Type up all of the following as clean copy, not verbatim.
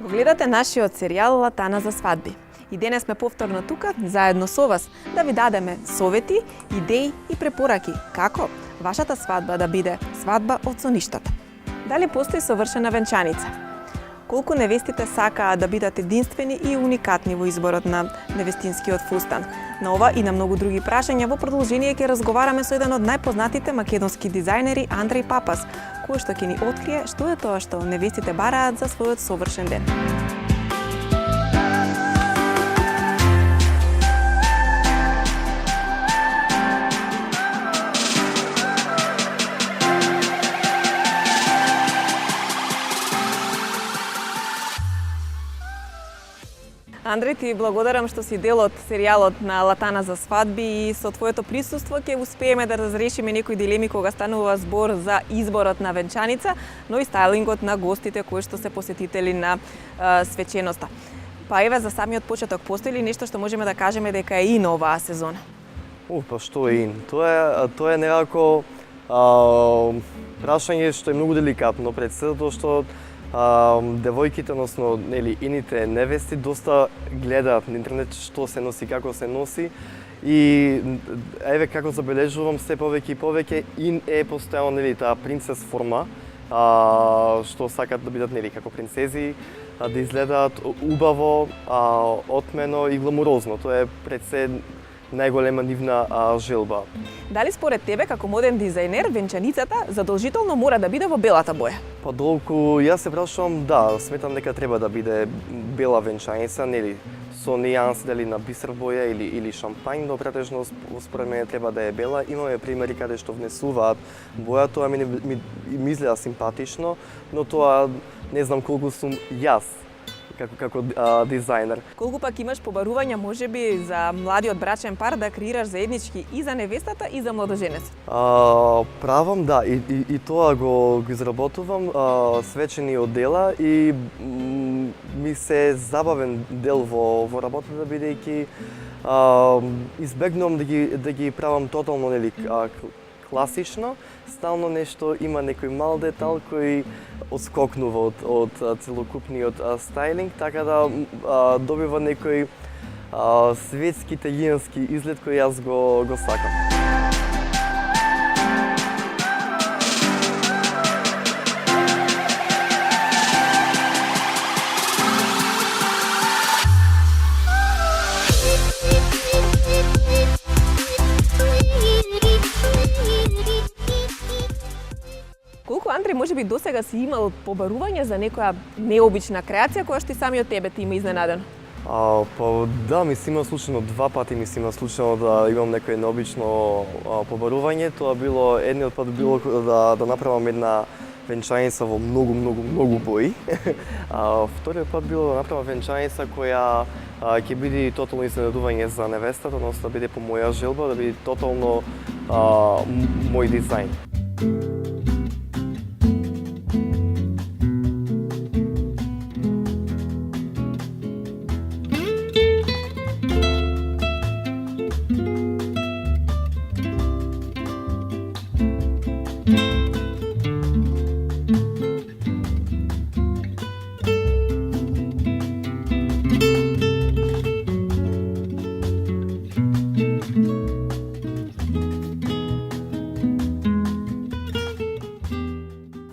Го гледате нашиот серијал Латана за свадби. И денес сме повторно тука, заедно со вас, да ви дадеме совети, идеи и препораки како вашата свадба да биде свадба од соништата. Дали постои совршена венчаница? Колку невестите сакаат да бидат единствени и уникатни во изборот на невестинскиот фустан? На ова и на многу други прашања во продолжение ќе разговараме со еден од најпознатите македонски дизајнери Андреј Папас, кој што ќе ни открие што е тоа што невестите бараат за својот совршен ден. Андреј, ти благодарам што си дел од серијалот на Латана за свадби и со твоето присуство ќе успееме да разрешиме некои дилеми кога станува збор за изборот на венчаница, но и стајлингот на гостите кои што се посетители на свеченоста. Па еве за самиот почеток, постои ли нешто што можеме да кажеме дека е ин оваа сезона? Па што е ин? Тоа е некако прашање што е многу деликатно пред се, затоа што девојките, односно ините невести доста гледаат на интернет што се носи, како се носи и еве како забележувам се повеќе и повеќе ин е постојано таа принцес форма, што сакат да бидат како принцези, да изгледаат убаво, отмено и гламурозно. Тоа е пред се најголема нивна желба. Дали според тебе, како моден дизајнер, венчаницата задолжително мора да биде во белата боја? Па долку јас се прашувам, да, сметам дека треба да биде бела венчаница, со нијанси дали на бисер боја или шампањ, но претежно според мене треба да е бела. Имаме примери каде што внесуваат боја, тоа ми изгледа симпатично, но тоа не знам колку сум јас како дизајнер. Колку пак имаш побарувања можеби за младиот брачен пар да креираш заеднички и за невестата и за младоженецот? Правам, да, и тоа го изработувам свечени оддела и ми се забавен дел во работата, бидејќи избегнувам да ги правам тотално класично, стално нешто има некој мал детал кој отскокнува од целокупниот стајлинг, така да добива некој светски италијански изглед кој јас го сакам. Колку, Андреј, можеби досега си имал побарување за некоја необична креација која што и самиот тебе ти има изненадено? Па да, ми се има случајно 2 пати да имам некој необично побарување. Тоа било едниот пат било да направам една венчаница во многу бои. Вториот пат било да направам венчаница која ќе биде тотално изненадување за невестата, односно да биде по моја желба, да биде тотално мој дизајн.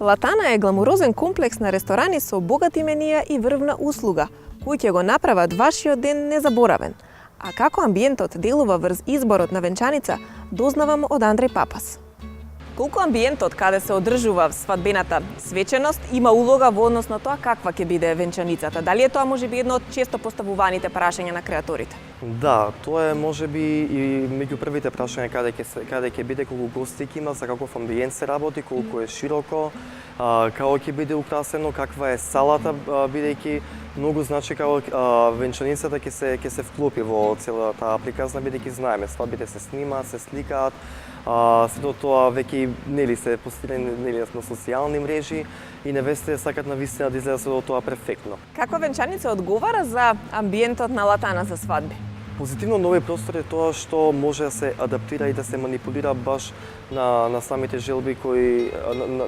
Латана е гламурозен комплекс на ресторани со богати менија и врвна услуга, кои ќе го направат вашиот ден незаборавен. А како амбиентот делува врз изборот на венчаница, дознавам од Андреј Папас. Колку амбиентот каде се одржува свадбената свеченост има улога во однос на тоа каква ќе биде венчаницата? Дали е тоа можеби едно од често поставуваните прашања на креаторите? Да, тоа е можеби и меѓу првите прашања каде ќе биде, колку гости ќе има, за каков амбиент се работи, колку е широко, како ќе биде украсено, каква е салата, бидејќи многу значи како венчаницата ќе се вклопи во целата приказна, бидејќи знаеме свадбите се снимаат, се сликаат, сето тоа веќе се постирани на социјални мрежи и невестите сакат навистина да изгледа сето тоа перфектно. Каква венчаница одговара за амбиентот на Латана за свадби? Позитивно на овој простор е тоа што може да се адаптира и да се манипулира баш на самите желби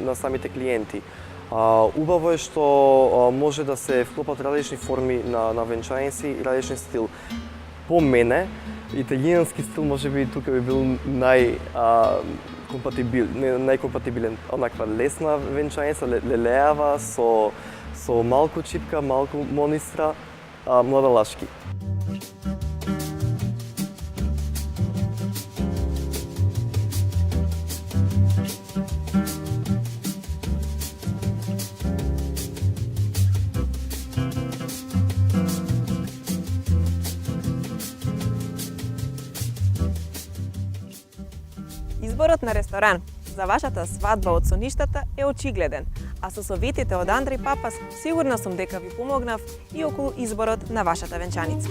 на самите клиенти. Убаво е што може да се вклопат различни форми на венчаници и различен стил. По мене, италијански стил може би тука би бил најкомпатибилен. Онаква лесна венчаница, лелеава, со малку чипка, малку монистра, младалашки. Изборот на ресторан за вашата свадба од соништата е очигледен, а со советите од Андреј Папас сигурна сум дека ви помогнав и околу изборот на вашата венчаница.